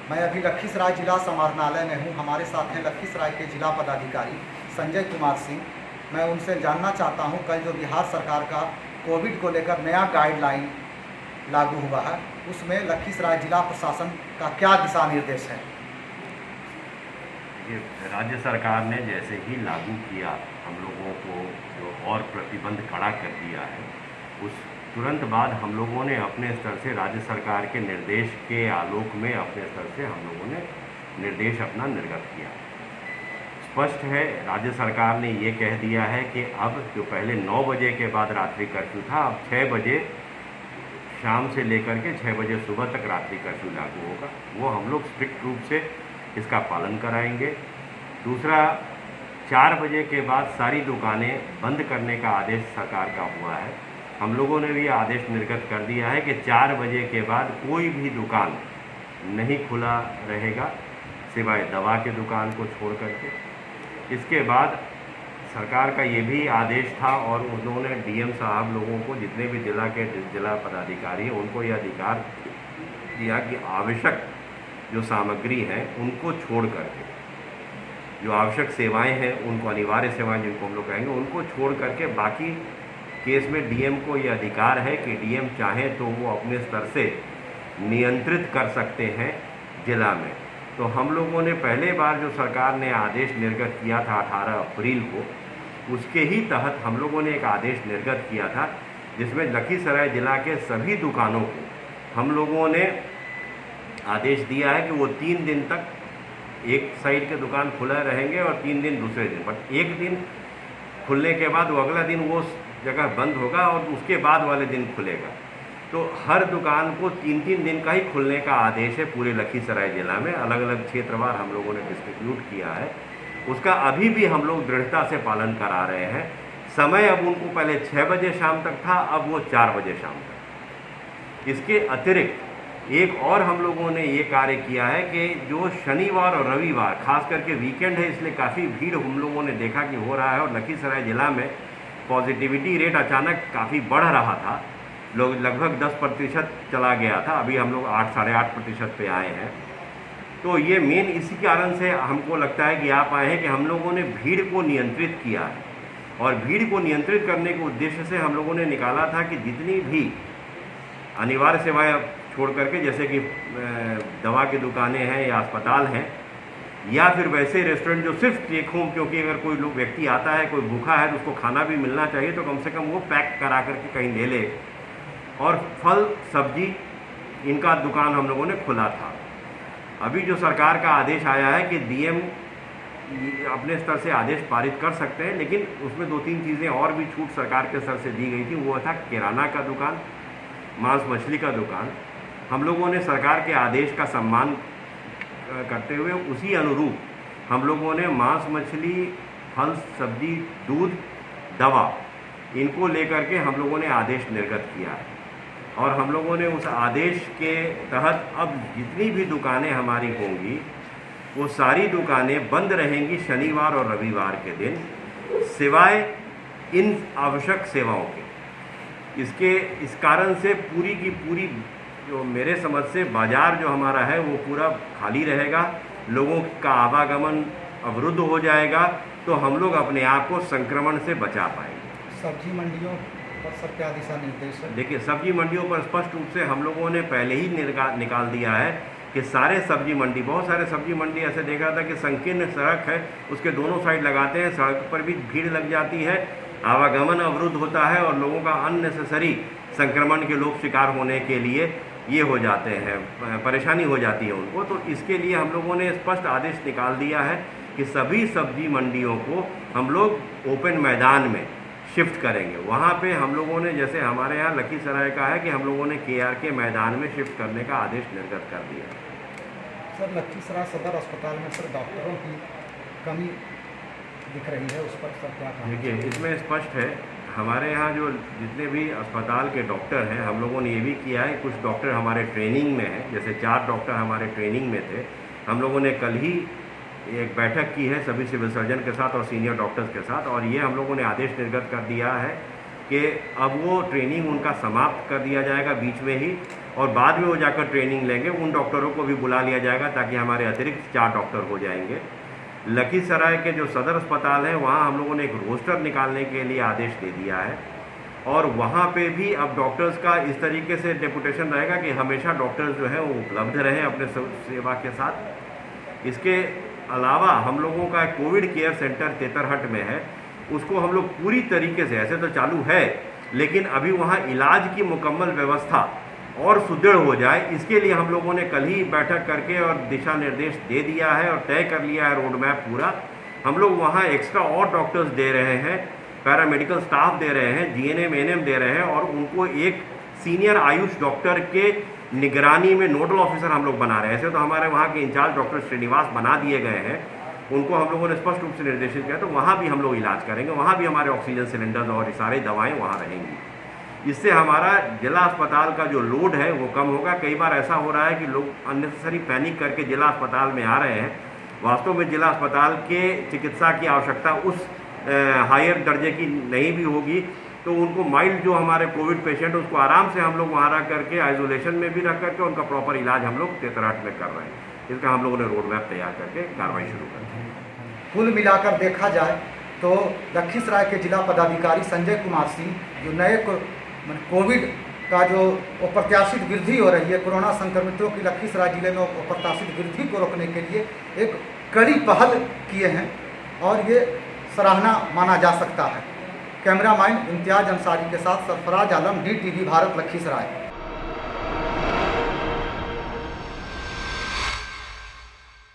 मैं अभी लखीसराय जिला समाहरणालय में हूँ। हमारे साथ हैं लखीसराय के जिला पदाधिकारी संजय कुमार सिंह। मैं उनसे जानना चाहता हूँ, कल जो बिहार सरकार का कोविड को लेकर नया गाइडलाइन लागू हुआ है, उसमें लखीसराय जिला प्रशासन का क्या दिशा निर्देश है? ये राज्य सरकार ने जैसे ही लागू किया, हम लोगों को जो और प्रतिबंध कड़ा कर दिया है, उस तुरंत बाद हम लोगों ने अपने स्तर से राज्य सरकार के निर्देश के आलोक में अपने स्तर से हम लोगों ने निर्देश अपना निर्गत किया। स्पष्ट है, राज्य सरकार ने ये कह दिया है कि अब जो पहले 9 बजे के बाद रात्रि कर्फ्यू था, अब 6 बजे शाम से लेकर के 6 बजे सुबह तक रात्रि कर्फ्यू लागू होगा। वो हम लोग स्ट्रिक्ट रूप से इसका पालन कराएंगे। दूसरा, 4 बजे के बाद सारी दुकानें बंद करने का आदेश सरकार का हुआ है। हम लोगों ने भी आदेश निर्गत कर दिया है कि 4 बजे के बाद कोई भी दुकान नहीं खुला रहेगा, सिवाय दवा के दुकान को छोड़ करके। इसके बाद सरकार का ये भी आदेश था और उन्होंने डीएम साहब लोगों को, जितने भी जिला पदाधिकारी हैं, उनको ये अधिकार दिया कि आवश्यक जो सामग्री है उनको छोड़ करके, जो आवश्यक सेवाएं हैं उनको, अनिवार्य सेवाएं जिनको हम लोग कहेंगे, उनको छोड़ करके बाकी केस में डीएम को ये अधिकार है कि डीएम चाहें तो वो अपने स्तर से नियंत्रित कर सकते हैं जिला में। तो हम लोगों ने पहले बार जो सरकार ने आदेश निर्गत किया था 18 अप्रैल को, उसके ही तहत हम लोगों ने एक आदेश निर्गत किया था, जिसमें लखीसराय जिला के सभी दुकानों को हम लोगों ने आदेश दिया है कि वो 3 दिन तक एक साइड के दुकान खुला रहेंगे और 3 दिन दूसरे दिन, बट एक दिन खुलने के बाद वो अगला दिन वो जगह बंद होगा और उसके बाद वाले दिन खुलेगा। तो हर दुकान को 3-3 दिन का ही खुलने का आदेश है पूरे लखीसराय जिला में। अलग अलग क्षेत्रवार हम लोगों ने डिस्ट्रीब्यूट किया है। उसका अभी भी हम लोग दृढ़ता से पालन करा रहे हैं। समय अब उनको पहले 6 बजे शाम तक था, अब वो 4 बजे शाम तक। इसके अतिरिक्त एक और हम लोगों ने ये कार्य किया है कि जो शनिवार और रविवार, खास करके वीकेंड है, इसलिए काफ़ी भीड़ हम लोगों ने देखा कि हो रहा है और लखीसराय जिला में पॉजिटिविटी रेट अचानक काफ़ी बढ़ रहा था। लोग लगभग 10% चला गया था, अभी हम लोग 8-8.5% पे आए हैं। तो ये मेन इसी कारण से हमको लगता है कि आप आए हैं कि हम लोगों ने भीड़ को नियंत्रित किया है और भीड़ को नियंत्रित करने के उद्देश्य से हम लोगों ने निकाला था कि जितनी भी अनिवार्य सेवाएं छोड़ करके, जैसे कि दवा की दुकानें हैं या अस्पताल हैं या फिर वैसे रेस्टोरेंट जो सिर्फ टेक होम, क्योंकि अगर कोई लोग व्यक्ति आता है, कोई भूखा है तो उसको खाना भी मिलना चाहिए, तो कम से कम वो पैक करा करके कहीं ले ले। और फल सब्जी इनका दुकान हम लोगों ने खुला था। अभी जो सरकार का आदेश आया है कि डीएम अपने स्तर से आदेश पारित कर सकते हैं, लेकिन उसमें 2-3 चीज़ें और भी छूट सरकार के स्तर से दी गई थी। वो था किराना का दुकान, मांस मछली का दुकान। हम लोगों ने सरकार के आदेश का सम्मान करते हुए उसी अनुरूप हम लोगों ने मांस मछली, फल सब्जी, दूध, दवा, इनको लेकर के हम लोगों ने आदेश निर्गत किया है। और हम लोगों ने उस आदेश के तहत अब जितनी भी दुकानें हमारी होंगी, वो सारी दुकानें बंद रहेंगी शनिवार और रविवार के दिन, सिवाय इन आवश्यक सेवाओं के। इस कारण से पूरी की पूरी जो मेरे समझ से बाज़ार जो हमारा है वो पूरा खाली रहेगा, लोगों का आवागमन अवरुद्ध हो जाएगा, तो हम लोग अपने आप को संक्रमण से बचा पाएंगे। सब्जी मंडियों पर सर क्या दिशा निर्देश है? देखिए, सब्जी मंडियों पर स्पष्ट रूप से हम लोगों ने पहले ही निकाल दिया है कि सारे सब्जी मंडी, बहुत सारे सब्जी मंडी ऐसे देखा था कि संकीर्ण सड़क है, उसके दोनों साइड लगाते हैं, सड़क पर भी भीड़ लग जाती है, आवागमन अवरुद्ध होता है और लोगों का अननेसेसरी संक्रमण के लोग शिकार होने के लिए ये हो जाते हैं, परेशानी हो जाती है उनको। तो इसके लिए हम लोगों ने स्पष्ट आदेश निकाल दिया है कि सभी सब्जी मंडियों को हम लोग ओपन मैदान में शिफ्ट करेंगे। वहाँ पे हम लोगों ने, जैसे हमारे यहाँ लखीसराय का है कि हम लोगों ने KRK मैदान में शिफ्ट करने का आदेश निर्गत कर दिया। सर, लखीसराय सदर अस्पताल में सर डॉक्टरों की कमी दिख रही है, उस पर सर क्या कहें? देखिए, इसमें स्पष्ट है, हमारे यहाँ जो जितने भी अस्पताल के डॉक्टर हैं, हम लोगों ने ये भी किया है, कुछ डॉक्टर हमारे ट्रेनिंग में हैं, जैसे 4 डॉक्टर हमारे ट्रेनिंग में थे। हम लोगों ने कल ही एक बैठक की है सभी सिविल सर्जन के साथ और सीनियर डॉक्टर्स के साथ, और ये हम लोगों ने आदेश निर्गत कर दिया है कि अब वो ट्रेनिंग उनका समाप्त कर दिया जाएगा बीच में ही, और बाद में वो जाकर ट्रेनिंग लेंगे। उन डॉक्टरों को भी बुला लिया जाएगा ताकि हमारे अतिरिक्त 4 डॉक्टर हो जाएंगे। लखीसराय के जो सदर अस्पताल है वहाँ हम लोगों ने एक रोस्टर निकालने के लिए आदेश दे दिया है और वहाँ पे भी अब डॉक्टर्स का इस तरीके से डेपुटेशन रहेगा कि हमेशा डॉक्टर्स जो है वो उपलब्ध रहें अपने सेवा के साथ। इसके अलावा हम लोगों का कोविड केयर सेंटर तेतरहट में है, उसको हम लोग पूरी तरीके से, ऐसे तो चालू है लेकिन अभी वहाँ इलाज की मुकम्मल व्यवस्था और सुदृढ़ हो जाए, इसके लिए हम लोगों ने कल ही बैठक करके और दिशा निर्देश दे दिया है और तय कर लिया है रोड मैप पूरा। हम लोग वहाँ एक्स्ट्रा और डॉक्टर्स दे रहे हैं, पैरामेडिकल स्टाफ दे रहे हैं, जीएनएम एएनएम दे रहे हैं और उनको एक सीनियर आयुष डॉक्टर के निगरानी में नोडल ऑफिसर हम लोग बना रहे हैं। ऐसे तो हमारे वहाँ के इंचार्ज डॉक्टर श्रीनिवास बना दिए गए हैं, उनको हम लोगों ने स्पष्ट रूप से निर्देशित किया, तो वहाँ भी हम लोग इलाज करेंगे, वहाँ भी हमारे ऑक्सीजन सिलेंडर्स और सारी दवाएँ वहाँ रहेंगी। इससे हमारा जिला अस्पताल का जो लोड है वो कम होगा। कई बार ऐसा हो रहा है कि लोग अननेसेसरी पैनिक करके जिला अस्पताल में आ रहे हैं, वास्तव में जिला अस्पताल के चिकित्सा की आवश्यकता उस हायर दर्जे की नहीं भी होगी, तो उनको माइल्ड जो हमारे कोविड पेशेंट है उसको आराम से हम लोग वहाँ रख करके आइसोलेशन में भी रख करके उनका प्रॉपर इलाज हम लोग तेतरहट में कर रहे हैं। इसका हम लोगों ने रोड मैप तैयार करके कार्रवाई शुरू कर दी। कुल मिलाकर देखा जाए तो लखीसराय के जिला पदाधिकारी संजय कुमार सिंह जो नए कोविड का जो अप्रत्याशित वृद्धि हो रही है, कोरोना संक्रमितों की लखीसराय जिले में अप्रत्याशित वृद्धि को रोकने के लिए एक कड़ी पहल किए हैं और ये सराहना माना जा सकता है। कैमरामैन इम्तियाज अंसारी के साथ सरफराज आलम, DTV भारत, लखीसराय।